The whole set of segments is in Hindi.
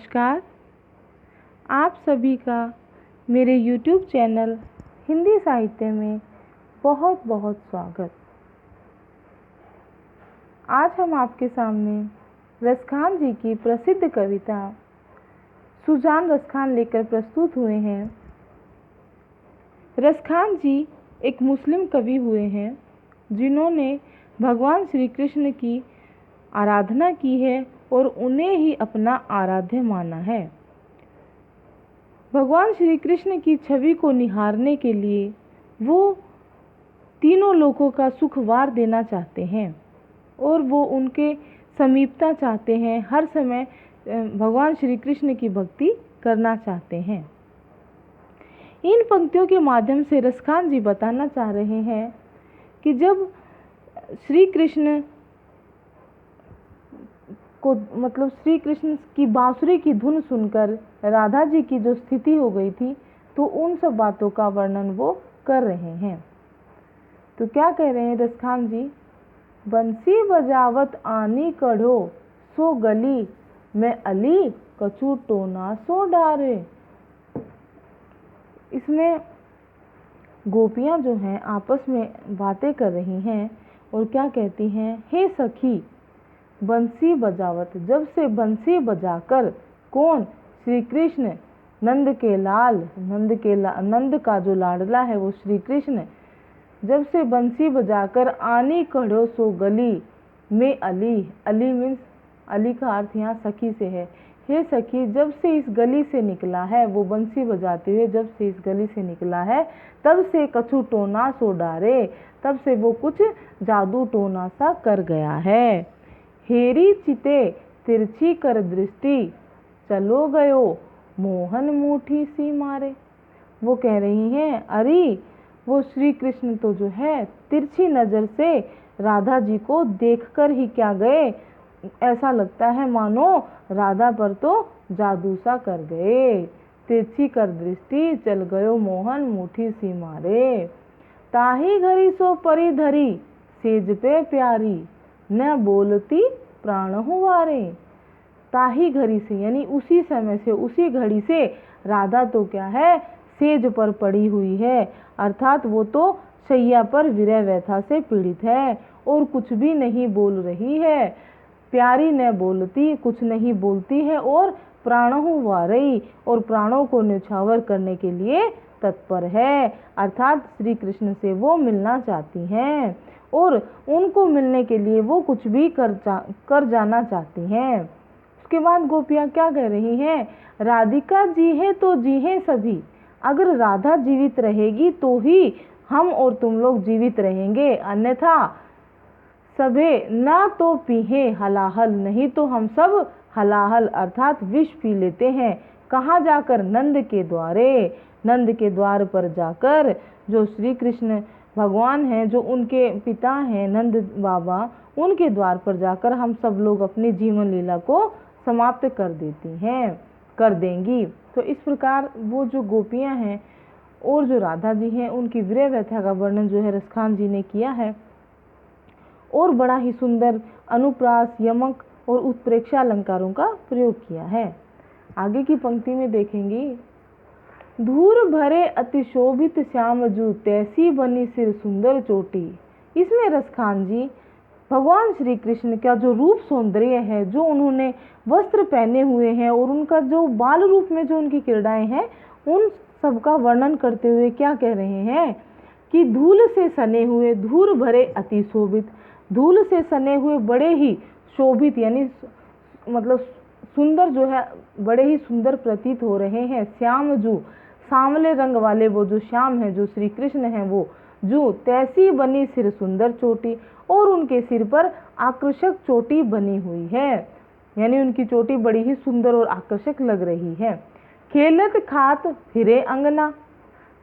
नमस्कार। आप सभी का मेरे YouTube चैनल हिंदी साहित्य में बहुत बहुत स्वागत। आज हम आपके सामने रसखान जी की प्रसिद्ध कविता सुजान रसखान लेकर प्रस्तुत हुए हैं। रसखान जी एक मुस्लिम कवि हुए हैं जिन्होंने भगवान श्री कृष्ण की आराधना की है और उन्हें ही अपना आराध्य माना है। भगवान श्री कृष्ण की छवि को निहारने के लिए वो तीनों लोगों का सुखवार देना चाहते हैं और वो उनके समीपता चाहते हैं। हर समय भगवान श्री कृष्ण की भक्ति करना चाहते हैं। इन पंक्तियों के माध्यम से रसखान जी बताना चाह रहे हैं कि जब श्री कृष्ण को श्री कृष्ण की बांसुरी की धुन सुनकर राधा जी की जो स्थिति हो गई थी, तो उन सब बातों का वर्णन वो कर रहे हैं। तो क्या कह रहे हैं रसखान जी? बंसी बजावत आनी कढ़ो सो गली में अली कछु टोना सो डारे। इसमें गोपियां जो हैं आपस में बातें कर रही हैं और क्या कहती हैं? हे सखी बंसी बजावत, जब से बंसी बजाकर कौन? श्री कृष्ण नंद के लाल, नंद का जो लाडला है वो श्री कृष्ण, जब से बंसी बजाकर आनी कढ़ो सो गली में अली, अली मीन्स अली का अर्थ यहाँ सखी से है। हे सखी जब से इस गली से निकला है, वो बंसी बजाते हुए जब से इस गली से निकला है, तब से कछु टोना सो डारे, तब से वो कुछ जादू टोना सा कर गया है। हेरी चिते तिरछी कर दृष्टि चलो गयो मोहन मुठी सी मारे। वो कह रही हैं अरे वो श्री कृष्ण तो जो है तिरछी नजर से राधा जी को देखकर ही क्या गए, ऐसा लगता है मानो राधा पर तो जादू सा कर गए। तिरछी कर दृष्टि चल गयो मोहन मुठी सी मारे। ताही घड़ी सो परी धरी सेज पे प्यारी न बोलती प्राण हुआरे। ताही घड़ी से यानी उसी समय से, उसी घड़ी से राधा तो क्या है सेज पर पड़ी हुई है, अर्थात वो तो शैया पर विरह व्यथा से पीड़ित है और कुछ भी नहीं बोल रही है। प्यारी न बोलती, कुछ नहीं बोलती है और प्राणहु वारई, और प्राणों को न्यौछावर करने के लिए तत्पर है, अर्थात श्री कृष्ण से वो मिलना चाहती हैं और उनको मिलने के लिए वो कुछ भी कर जाना चाहती हैं। उसके बाद गोपियाँ क्या कह रही हैं? राधिका जी है तो जी हैं सभी, अगर राधा जीवित रहेगी तो ही हम और तुम लोग जीवित रहेंगे, अन्यथा सभे ना तो पीहे हलाहल, नहीं तो हम सब हलाहल अर्थात विष पी लेते हैं। कहाँ जाकर? नंद के द्वारे, नंद के द्वार पर जाकर, जो श्री कृष्ण भगवान हैं, जो उनके पिता हैं नंद बाबा, उनके द्वार पर जाकर हम सब लोग अपनी जीवन लीला को समाप्त कर देंगी। तो इस प्रकार वो जो गोपियां हैं और जो राधा जी हैं उनकी विरह व्यथा का वर्णन जो है रसखान जी ने किया है और बड़ा ही सुंदर अनुप्रास, यमक और उत्प्रेक्षा अलंकारों का प्रयोग किया है। आगे की पंक्ति में देखेंगे, धूर भरे अतिशोभित श्याम जू तैसी बनी सिर सुंदर चोटी। इसमें रसखान जी भगवान श्री कृष्ण का जो रूप सौंदर्य है, जो उन्होंने वस्त्र पहने हुए हैं और उनका जो बाल रूप में जो उनकी क्रीड़ाएं हैं, उन सबका वर्णन करते हुए क्या कह रहे हैं कि धूल से सने हुए, धूर भरे अति शोभित, धूल से सने हुए बड़े ही शोभित यानी सुंदर जो है, बड़े ही सुंदर प्रतीत हो रहे हैं। श्याम जू, सांवले रंग वाले वो जो श्याम है, जो श्री कृष्ण हैं, वो जू तैसी बनी सिर सुंदर चोटी, और उनके सिर पर आकर्षक चोटी बनी हुई है, यानी उनकी चोटी बड़ी ही सुंदर और आकर्षक लग रही है। खेलत खात फिरे अंगना,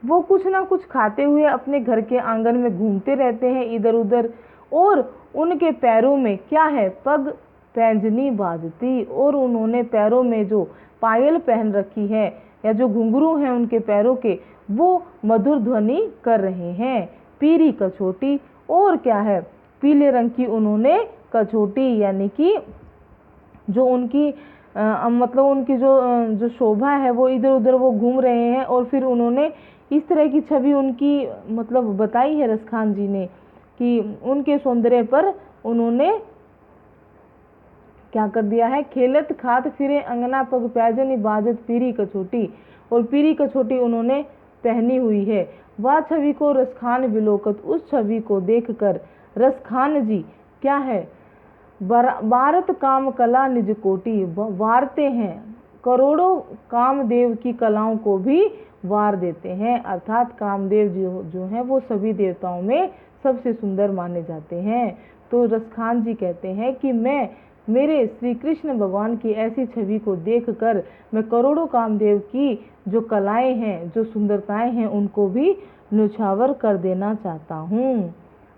वो कुछ ना कुछ खाते हुए अपने घर के आंगन में घूमते रहते हैं इधर उधर, और उनके पैरों में क्या है? पग पैंजनी बाजती, और उन्होंने पैरों में जो पायल पहन रखी है या जो घुंघरू हैं उनके पैरों के, वो मधुर ध्वनि कर रहे हैं। पीरी कछोटी, और क्या है? पीले रंग की उन्होंने कछोटी, यानी कि जो उनकी मतलब उनकी जो शोभा है वो इधर उधर वो घूम रहे हैं। और फिर उन्होंने इस तरह की छवि उनकी मतलब बताई है रसखान जी ने कि उनके सौंदर्य पर उन्होंने क्या कर दिया है, खेलत खात फिरे अंगना पग प्याजनी बाजत पीरी कछोटी, और पीरी कछोटी उन्होंने पहनी हुई है। वह छवि को रसखान विलोकत, उस छवि को देखकर रसखान जी क्या है, भारत काम कला निज कोटि, वारते हैं, करोड़ों कामदेव की कलाओं को भी वार देते हैं। अर्थात कामदेव जो हैं वो सभी देवताओं में सबसे सुंदर माने जाते हैं। तो रसखान जी कहते हैं कि मैं मेरे श्री कृष्ण भगवान की ऐसी छवि को देखकर मैं करोड़ों कामदेव की जो कलाएं हैं, जो सुंदरताएं हैं, उनको भी न्योछावर कर देना चाहता हूँ।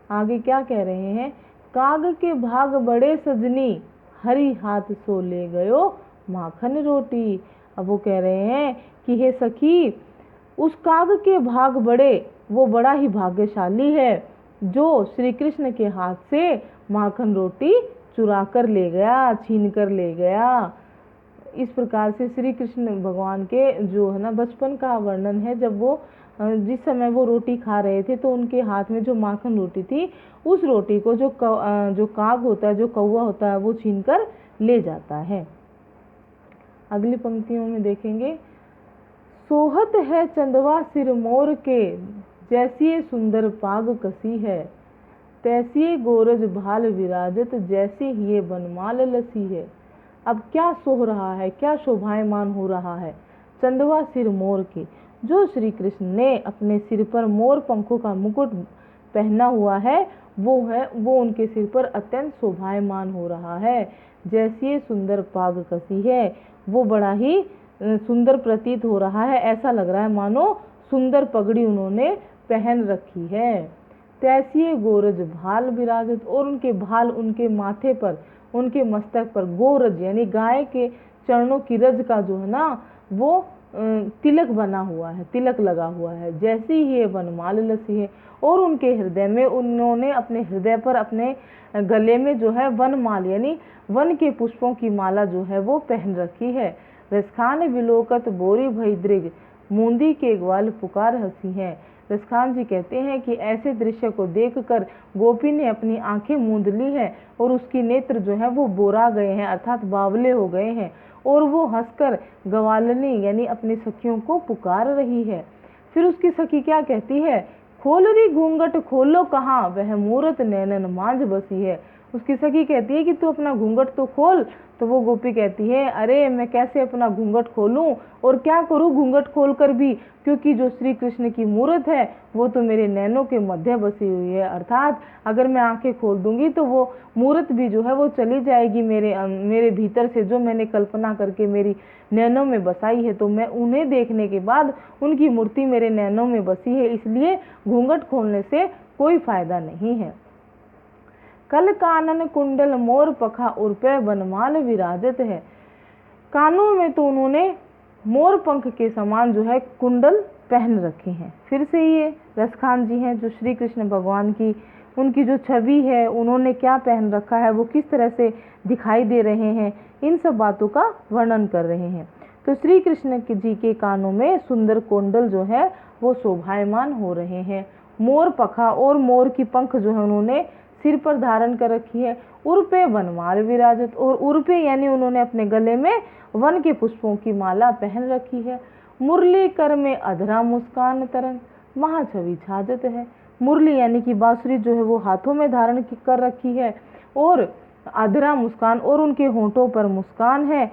आगे क्या कह रहे हैं, काग के भाग बड़े सजनी, हरी हाथ सो ले गयो माखन रोटी। अब वो कह रहे हैं कि हे सखी, उस काग के भाग बड़े, वो बड़ा ही भाग्यशाली है जो श्री कृष्ण के हाथ से माखन रोटी चुरा कर ले गया, छीन कर ले गया। इस प्रकार से श्री कृष्ण भगवान के जो है ना बचपन का वर्णन है, जब वो जिस समय वो रोटी खा रहे थे तो उनके हाथ में जो माखन रोटी थी, उस रोटी को जो काग होता है, जो कौवा होता है, वो छीन कर ले जाता है। अगली पंक्तियों में देखेंगे, सोहत है चंदवा सिर मोर के, जैसी सुंदर पाग कसी है, तैसी गोरज भाल विराजत, जैसे ये बनमाल लसी है। अब क्या सोह रहा है, क्या शोभायमान हो रहा है, चंदवा सिर मोर के, जो श्री कृष्ण ने अपने सिर पर मोर पंखों का मुकुट पहना हुआ है, वो उनके सिर पर अत्यंत शोभायमान हो रहा है। जैसी सुंदर पाग कसी है, वो बड़ा ही सुंदर प्रतीत हो रहा है, ऐसा लग रहा है मानो सुंदर पगड़ी उन्होंने पहन रखी है। तैसी गोरज भाल विराजत, और उनके भाल उनके माथे पर, उनके मस्तक पर गोरज यानी गाय के चरणों की रज का जो है ना वो तिलक बना हुआ है, तिलक लगा हुआ है। जैसी ही वनमाल लसी है, और उनके हृदय में उन्होंने अपने हृदय पर, अपने गले में जो है वनमाल यानी वन के पुष्पों की माला जो है वो पहन रखी है। रसखान विलोकत बोरी भई दृग, मूंदी के ग्वाल पुकार हंसी है। रसखान जी कहते हैं कि ऐसे दृश्य को देखकर गोपी ने अपनी आंखें मूंद ली है और उसकी नेत्र जो है वो बोरा गए हैं, अर्थात बावले हो गए हैं, और वो हंसकर गवालनी यानी अपनी सखियों को पुकार रही है। फिर उसकी सखी क्या कहती है, खोल री घूंघट खोलो कहाँ, वह मूरत नैनन मांझ बसी है। उसकी सखी कहती है कि तू अपना घूंघट तो खोल। तो वो गोपी कहती है, अरे मैं कैसे अपना घूंघट खोलूं, और क्या करूं घूंघट खोलकर भी, क्योंकि जो श्री कृष्ण की मूरत है वो तो मेरे नैनों के मध्य बसी हुई है। अर्थात अगर मैं आंखें खोल दूंगी तो वो मूरत भी जो है वो चली जाएगी मेरे भीतर से, जो मैंने कल्पना करके मेरी नैनों में बसाई है, तो मैं उन्हें देखने के बाद उनकी मूर्ति मेरे नैनों में बसी है, इसलिए घूंघट खोलने से कोई फायदा नहीं है। कल कानन कुंडल मोर पखा उर्पे बनमाल विराजत है। कानों में तो उन्होंने मोर पंख के समान जो है कुंडल पहन रखे हैं। फिर से ये रसखान जी हैं जो श्री कृष्ण भगवान की उनकी जो छवि है, उन्होंने क्या पहन रखा है, वो किस तरह से दिखाई दे रहे हैं, इन सब बातों का वर्णन कर रहे हैं। तो श्री कृष्ण जी के कानों में सुंदर कुंडल जो है वो शोभायमान हो रहे हैं। मोर पखा और मोर की पंख जो है उन्होंने सिर पर धारण कर रखी है। उर्पे वनमाल विराजत, और उर्पे यानी उन्होंने अपने गले में वन के पुष्पों की माला पहन रखी है। मुरली कर में अधरा मुस्कान तरंग, महाछवि छाजत है। मुरली यानी कि बांसुरी जो है वो हाथों में धारण कर रखी है, और अधरा मुस्कान, और उनके होंठों पर मुस्कान है।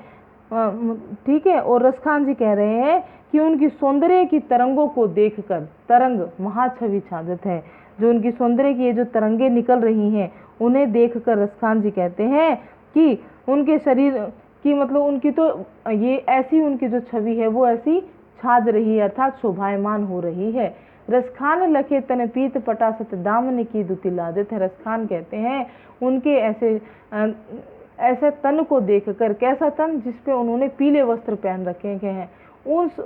ठीक है। और रसखान जी कह रहे हैं कि उनकी सौंदर्य की तरंगों को देखकर, तरंग महाछवि छाजत है, जो उनकी सौंदर्य की ये जो तरंगे निकल रही हैं उन्हें देखकर रसखान जी कहते हैं कि उनके शरीर की मतलब उनकी तो ये ऐसी उनकी जो छवि है वो ऐसी छाज रही है, अर्थात शोभायमान हो रही है। रसखान लखे तन पीत पटा सत दामन की दुति लादत है। रसखान कहते हैं उनके ऐसे तन को देखकर, कैसा तन, जिसपे उन्होंने पीले वस्त्र पहन रखे हैं, उस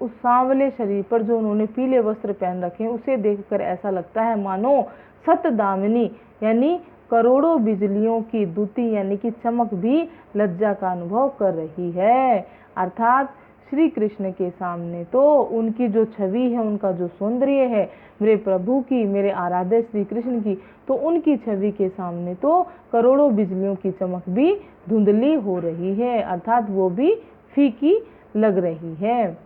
सांवले शरीर पर जो उन्होंने पीले वस्त्र पहन रखे हैं, उसे देखकर ऐसा लगता है मानो सत दामिनी यानी करोड़ों बिजलियों की द्युति यानी कि चमक भी लज्जा का अनुभव कर रही है। अर्थात श्री कृष्ण के सामने तो उनकी जो छवि है, उनका जो सौंदर्य है मेरे प्रभु की, मेरे आराध्य श्री कृष्ण की, तो उनकी छवि के सामने तो करोड़ों बिजलियों की चमक भी धुंधली हो रही है, अर्थात वो भी फीकी लग रही है।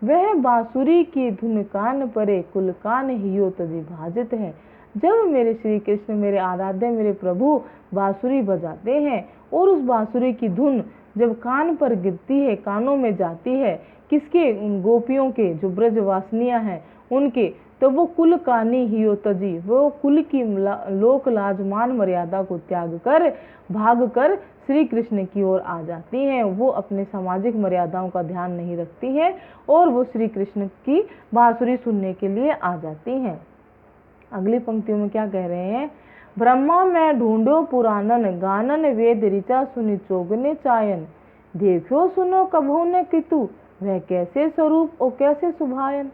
वह बांसुरी की धुन कान परे कुल कान हियो तजी भाजित है। जब मेरे श्री कृष्ण, मेरे आराध्य, मेरे प्रभु बांसुरी बजाते हैं और उस बांसुरी की धुन जब कान पर गिरती है, कानों में जाती है, किसके? उन गोपियों के, जो ब्रजवासिनियां हैं उनके, तो वो कुल कानी हियो तजी, वो कुल की लोक लाज मान मर्यादा को त्याग कर भाग कर श्री कृष्ण की ओर आ जाती हैं। वो अपने सामाजिक मर्यादाओं का ध्यान नहीं रखती हैं और वो श्री कृष्ण की बांसुरी सुनने के लिए आ जाती हैं। अगली पंक्तियों में क्या कह रहे हैं? ब्रह्मा मैं ढूंढो पुराणन गानन वेद ऋचा सुनि चोगने चायन, देखो सुनो कभो न कितु वह कैसे स्वरूप और कैसे सुभायन।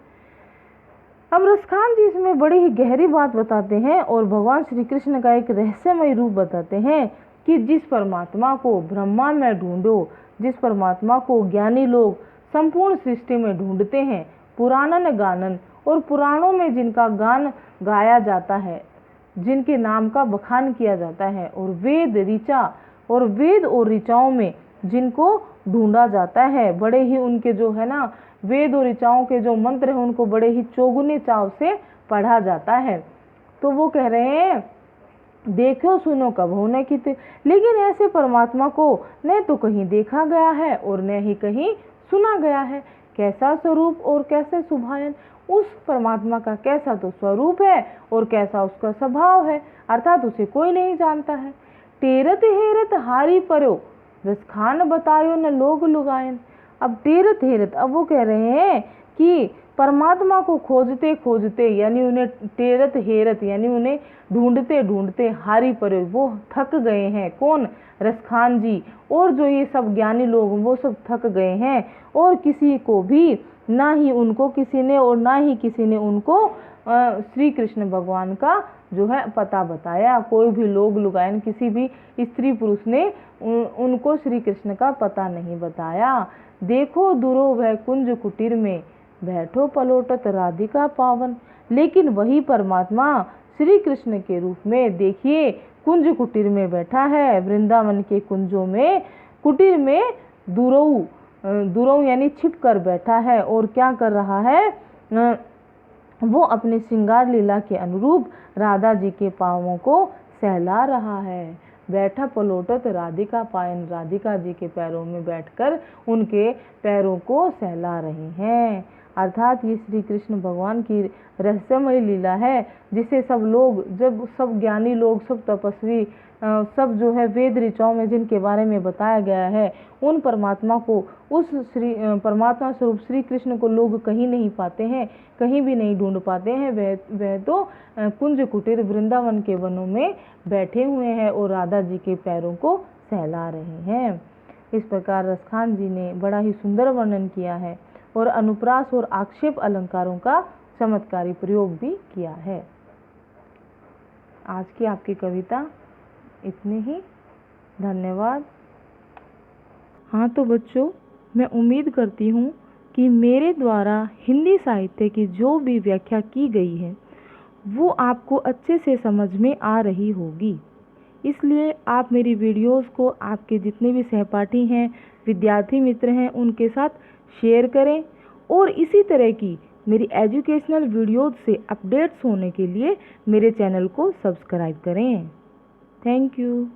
अब रसखान जी इसमें बड़ी ही गहरी बात बताते हैं और भगवान श्री कृष्ण का एक रहस्यमय रूप बताते हैं कि जिस परमात्मा को ब्रह्मा में ढूंढो, जिस परमात्मा को ज्ञानी लोग संपूर्ण सृष्टि में ढूंढते हैं, पुराणन गानन, और पुराणों में जिनका गान गाया जाता है, जिनके नाम का बखान किया जाता है, और वेद ऋचा, और वेद और ऋचाओं में जिनको ढूंढा जाता है, बड़े ही उनके जो है ना वेद और ऋचाओं के जो मंत्र हैं उनको बड़े ही चौगुने चाव से पढ़ा जाता है। तो वो कह रहे हैं देखो सुनो कब होने की थी, लेकिन ऐसे परमात्मा को न तो कहीं देखा गया है और न ही कहीं सुना गया है। कैसा स्वरूप और कैसे सुभायन, उस परमात्मा का कैसा तो स्वरूप है और कैसा उसका स्वभाव है, अर्थात उसे कोई नहीं जानता है। टेरत हेरत हारी परो रसखान बतायो न लोग लुगायन। अब टेरत हेरत, अब वो कह रहे हैं कि परमात्मा को खोजते खोजते, यानी उन्हें टेरत हेरत यानी उन्हें ढूंढते ढूंढते हारी परे, वो थक गए हैं। कौन? रसखान जी और जो ये सब ज्ञानी लोग वो सब थक गए हैं और किसी को भी ना ही उनको किसी ने और ना ही किसी ने उनको श्री कृष्ण भगवान का जो है पता बताया। कोई भी लोग लुगायन, किसी भी स्त्री पुरुष ने उनको श्री कृष्ण का पता नहीं बताया। देखो दुरो वह कुंज कुटीर में बैठो पलोटत राधिका पावन, लेकिन वही परमात्मा श्री कृष्ण के रूप में देखिए कुंज कुटीर में बैठा है, वृंदावन के कुंजों में, कुटीर में दुरो यानी छिप कर बैठा है और क्या कर रहा है? वो अपने श्रृंगार लीला के अनुरूप राधा जी के पांवों को सहला रहा है। बैठा पलोटत राधिका पायन, राधिका जी के पैरों में बैठकर उनके पैरों को सहला रहे हैं। अर्थात ये श्री कृष्ण भगवान की रहस्यमय लीला है, जिसे सब लोग, जब सब ज्ञानी लोग, सब तपस्वी, सब जो है वेद ऋचाओं में जिनके बारे में बताया गया है, उन परमात्मा को, उस परमात्मा स्वरूप श्री कृष्ण को लोग कहीं नहीं पाते हैं, कहीं भी नहीं ढूंढ पाते हैं। वह तो कुंज कुटीर वृंदावन के वनों में बैठे हुए हैं और राधा जी के पैरों को सहला रहे हैं। इस प्रकार रसखान जी ने बड़ा ही सुंदर वर्णन किया है और अनुप्रास और आक्षेप अलंकारों का चमत्कारी प्रयोग भी किया है। आज की आपकी कविता इतनी ही। धन्यवाद। हाँ तो बच्चों, मैं उम्मीद करती हूँ कि मेरे द्वारा हिंदी साहित्य की जो भी व्याख्या की गई है वो आपको अच्छे से समझ में आ रही होगी। इसलिए आप मेरी वीडियोस को आपके जितने भी सहपाठी हैं, विद्यार्थी मित्र हैं, उनके साथ शेयर करें और इसी तरह की मेरी एजुकेशनल वीडियोस से अपडेट्स होने के लिए मेरे चैनल को सब्सक्राइब करें। Thank you.